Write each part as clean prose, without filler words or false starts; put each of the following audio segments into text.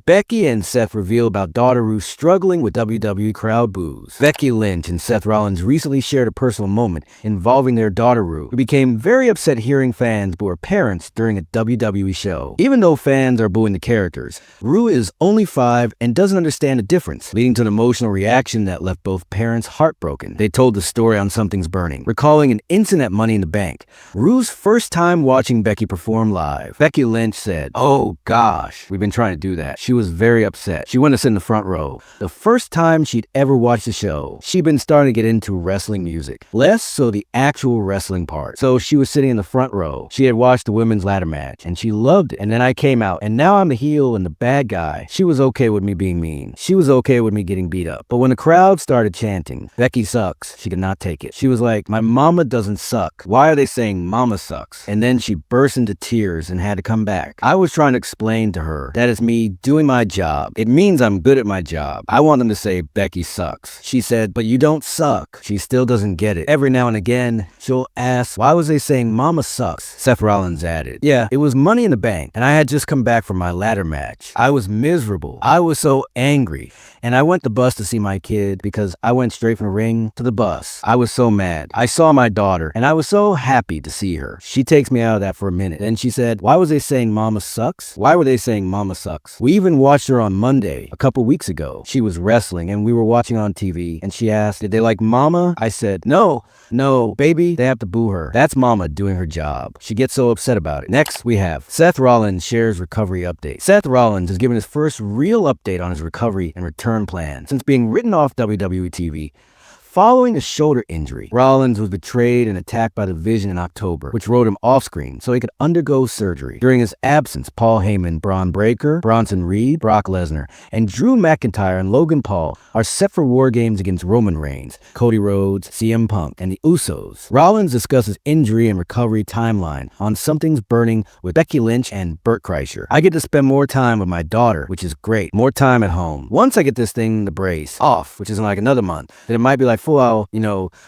Becky and Seth reveal about daughter Rue struggling with WWE crowd boos. Becky Lynch and Seth Rollins recently shared a personal moment involving their daughter Rue, who became very upset hearing fans boo her parents during a WWE show. Even though fans are booing the characters, Rue is only 5 and doesn't understand the difference, leading to an emotional reaction that left both parents heartbroken. They told the story on Something's Burning, recalling an incident at Money in the Bank, Rue's first time watching Becky perform live. Becky Lynch said, "Oh gosh, we've been trying to do that." She was very upset. She wanted to sit in the front row. The first time she'd ever watched the show. She'd been starting to get into wrestling music, less so the actual wrestling part. So she was sitting in the front row. She had watched the women's ladder match and she loved it. And then I came out and now I'm the heel and the bad guy. She was okay with me being mean. She was okay with me getting beat up. But when the crowd started chanting, "Becky sucks," she could not take it. She was like, "My mama doesn't suck. Why are they saying mama sucks?" And then she burst into tears and had to come back. I was trying to explain to her that is me doing my job. It means I'm good at my job. I want them to say Becky sucks. She said, "But you don't suck." She still doesn't get it. Every now and again, she'll ask, "Why was they saying mama sucks?" Seth Rollins added, "Yeah, it was Money in the Bank, and I had just come back from my ladder match. I was miserable. I was so angry. And I went to the bus to see my kid because I went straight from the ring to the bus. I was so mad. I saw my daughter, and I was so happy to see her." She takes me out of that for a minute. Then she said, "Why was they saying mama sucks? Why were they saying mama sucks?" We even watched her on Monday, a couple weeks ago. She was wrestling, and we were watching on TV, and she asked, "Did they like mama?" I said, No, baby, they have to boo her. That's mama doing her job." She gets so upset about it. Next, we have Seth Rollins shares recovery update. Seth Rollins has given his first real update on his recovery and return plan since being written off WWE TV. Following a shoulder injury, Rollins was betrayed and attacked by the Vision in October, which wrote him off screen so he could undergo surgery. During his absence, Paul Heyman, Braun Breaker, Bronson Reed, Brock Lesnar, and Drew McIntyre and Logan Paul are set for War Games against Roman Reigns, Cody Rhodes, CM Punk, and the Usos. Rollins discusses injury and recovery timeline on Something's Burning with Becky Lynch and Burt Kreischer. "I get to spend more time with my daughter, which is great. More time at home. Once I get this thing, the brace, off, which is in like another month, then it might be like full-out,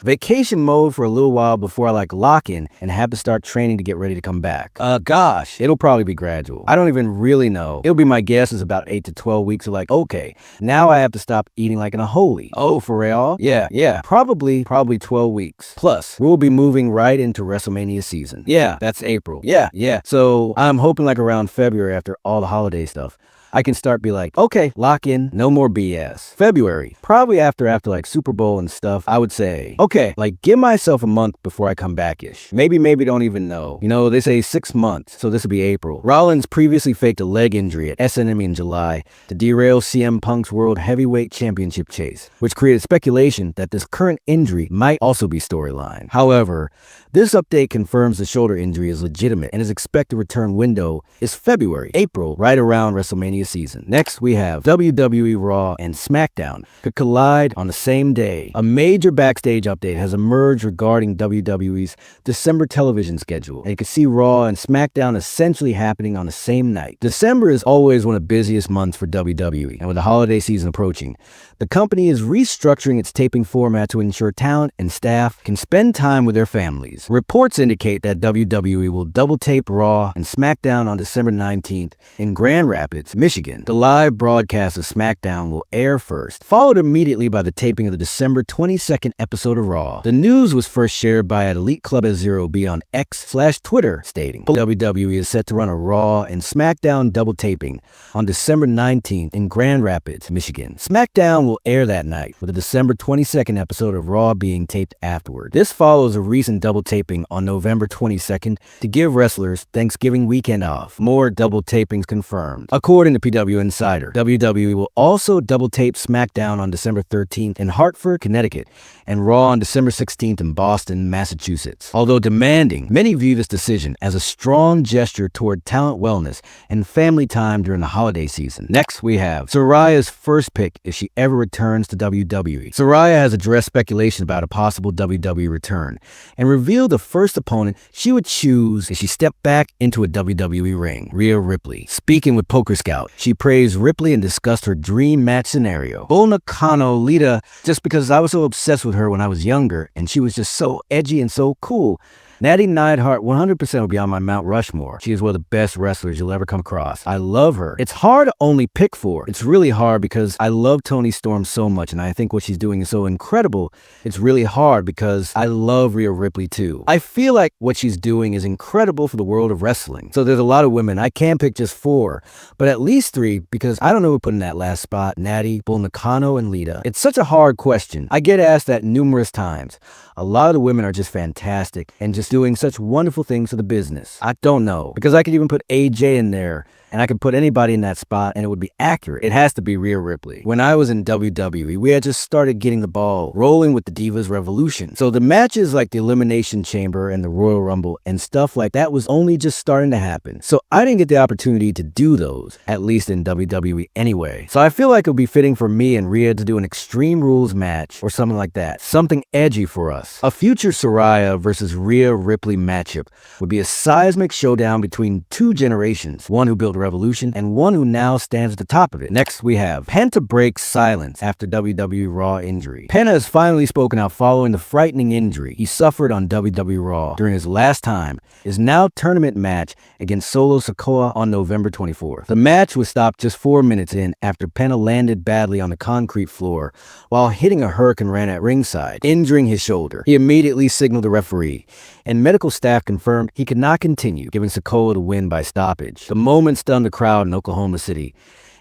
vacation mode for a little while before I like lock in and have to start training to get ready to come back. Gosh, it'll probably be gradual. I don't even really know. It'll be my guess is about 8 to 12 weeks of like, okay, now I have to stop eating like an holy. Oh, for real? Yeah, probably 12 weeks. Plus, we'll be moving right into WrestleMania season. Yeah, that's April. Yeah. So I'm hoping like around February after all the holiday stuff, I can start be like, okay, lock in, no more BS. February, probably after like Super Bowl and stuff, I would say, okay, like give myself a month before I come back-ish. Maybe don't even know. They say 6 months, so this will be April. Rollins previously faked a leg injury at SNM in July to derail CM Punk's World Heavyweight Championship chase, which created speculation that this current injury might also be storyline. However, this update confirms the shoulder injury is legitimate and his expected return window is February, April, right around WrestleMania season. Next, we have WWE Raw and SmackDown could collide on the same day. A major backstage update has emerged regarding WWE's December television schedule, and you can see Raw and SmackDown essentially happening on the same night. December is always one of the busiest months for WWE, and with the holiday season approaching, the company is restructuring its taping format to ensure talent and staff can spend time with their families. Reports indicate that WWE will double tape Raw and SmackDown on December 19th in Grand Rapids, Michigan. The live broadcast of SmackDown will air first, followed immediately by the taping of the December 22nd episode of Raw. The news was first shared by an Elite Club S0B on X/Twitter, stating WWE is set to run a Raw and SmackDown double taping on December 19th in Grand Rapids, Michigan. SmackDown will air that night, with the December 22nd episode of Raw being taped afterward. This follows a recent double taping on November 22nd to give wrestlers Thanksgiving weekend off. More double tapings confirmed. According to PW Insider, WWE will also double tape SmackDown on December 13th in Hartford, Connecticut, and Raw on December 16th in Boston, Massachusetts. Although demanding, many view this decision as a strong gesture toward talent wellness and family time during the holiday season. Next, we have Saraya's first pick if she ever returns to WWE. Saraya has addressed speculation about a possible WWE return and revealed the first opponent she would choose if she stepped back into a WWE ring, Rhea Ripley. Speaking with Poker Scout, she praised Ripley and discussed her dream match scenario. Bull Nakano Lita, just because I was so obsessed with her when I was younger and she was just so edgy and so cool. Natty Neidhart 100% will be on my Mount Rushmore. She is one of the best wrestlers you'll ever come across. I love her. It's hard to only pick four. It's really hard because I love Toni Storm so much, and I think what she's doing is so incredible. It's really hard because I love Rhea Ripley too. I feel like what she's doing is incredible for the world of wrestling. So there's a lot of women. I can't pick just four, but at least three, because I don't know who put in that last spot. Natty, Bull Nakano, and Lita. It's such a hard question. I get asked that numerous times. A lot of the women are just fantastic and just doing such wonderful things for the business. I don't know, because I could even put AJ in there, and I could put anybody in that spot and it would be accurate. It has to be Rhea Ripley. When I was in WWE, we had just started getting the ball rolling with the Divas Revolution. So the matches like the Elimination Chamber and the Royal Rumble and stuff like that was only just starting to happen. So I didn't get the opportunity to do those, at least in WWE anyway. So I feel like it would be fitting for me and Rhea to do an Extreme Rules match or something like that. Something edgy for us. A future Saraya versus Rhea Ripley matchup would be a seismic showdown between two generations, one who built Revolution and one who now stands at the top of it. Next, we have Penta breaks silence after WWE Raw injury. Penta has finally spoken out following the frightening injury he suffered on WWE Raw during his last time, his now tournament match against Solo Sikoa on November 24th. The match was stopped just 4 minutes in after Penta landed badly on the concrete floor while hitting a hurricane ran at ringside, injuring his shoulder. He immediately signaled the referee, and medical staff confirmed he could not continue, giving Sikoa the win by stoppage. The moment stunned the crowd in Oklahoma City,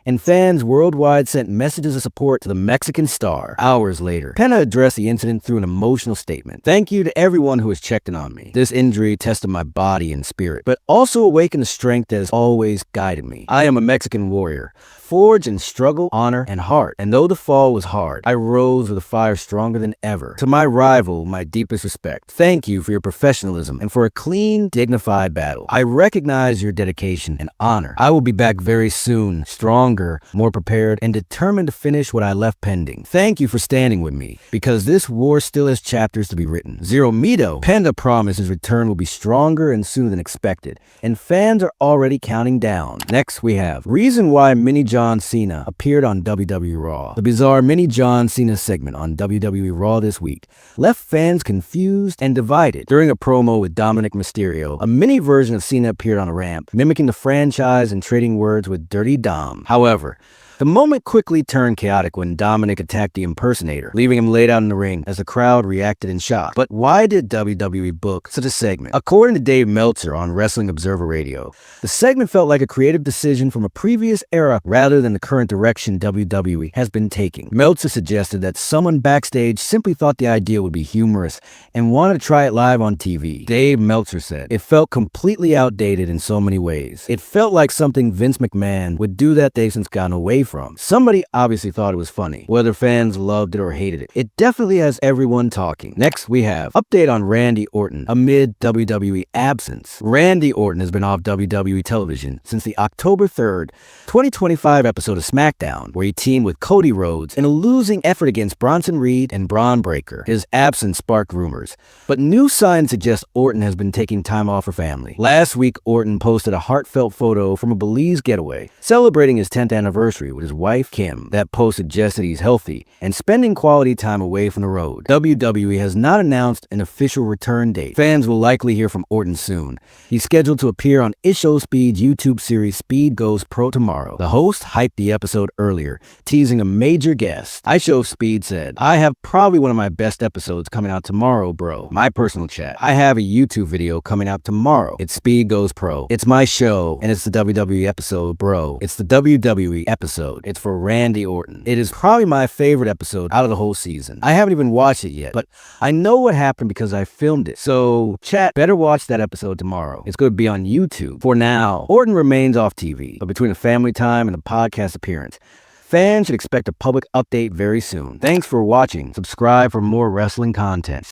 and fans worldwide sent messages of support to the Mexican star. Hours later, Penta addressed the incident through an emotional statement. "Thank you to everyone who has checked in on me. This injury tested my body and spirit, but also awakened the strength that has always guided me. I am a Mexican warrior, forged in struggle, honor, and heart. And though the fall was hard, I rose with a fire stronger than ever. To my rival, my deepest respect. Thank you for your professionalism and for a clean, dignified battle. I recognize your dedication and honor. I will be back very soon, stronger, more prepared, and determined to finish what I left pending. Thank you for standing with me, because this war still has chapters to be written." Zero Mito. Penta promised his return will be stronger and sooner than expected, and fans are already counting down. Next, we have reason why Mini John Cena appeared on WWE Raw. The bizarre Mini John Cena segment on WWE Raw this week left fans confused and divided. During a promo with Dominic Mysterio, a mini version of Cena appeared on a ramp, mimicking the franchise and trading words with Dirty Dom. However, the moment quickly turned chaotic when Dominic attacked the impersonator, leaving him laid out in the ring as the crowd reacted in shock. But why did WWE book such a segment? According to Dave Meltzer on Wrestling Observer Radio, the segment felt like a creative decision from a previous era rather than the current direction WWE has been taking. Meltzer suggested that someone backstage simply thought the idea would be humorous and wanted to try it live on TV. Dave Meltzer said, "It felt completely outdated in so many ways. It felt like something Vince McMahon would do that they've since gotten away from. Somebody obviously thought it was funny, whether fans loved it or hated it. It definitely has everyone talking." Next, we have update on Randy Orton amid WWE absence. Randy Orton has been off WWE television since the October 3rd, 2025 episode of SmackDown, where he teamed with Cody Rhodes in a losing effort against Bronson Reed and Braun Breaker. His absence sparked rumors, but new signs suggest Orton has been taking time off for family. Last week, Orton posted a heartfelt photo from a Belize getaway, celebrating his 10th anniversary with his wife, Kim. That post suggests that he's healthy and spending quality time away from the road. WWE has not announced an official return date. Fans will likely hear from Orton soon. He's scheduled to appear on IShowSpeed's YouTube series Speed Goes Pro tomorrow. The host hyped the episode earlier, teasing a major guest. IShowSpeed said, "I have probably one of my best episodes coming out tomorrow, bro. My personal chat. I have a YouTube video coming out tomorrow. It's Speed Goes Pro. It's my show, and it's the WWE episode, bro. It's the WWE episode. It's for Randy Orton. It is probably my favorite episode out of the whole season. I haven't even watched it yet, but I know what happened because I filmed it. So, chat, better watch that episode tomorrow. It's going to be on YouTube. For now, Orton remains off TV, but between the family time and the podcast appearance, fans should expect a public update very soon. Thanks for watching. Subscribe for more wrestling content."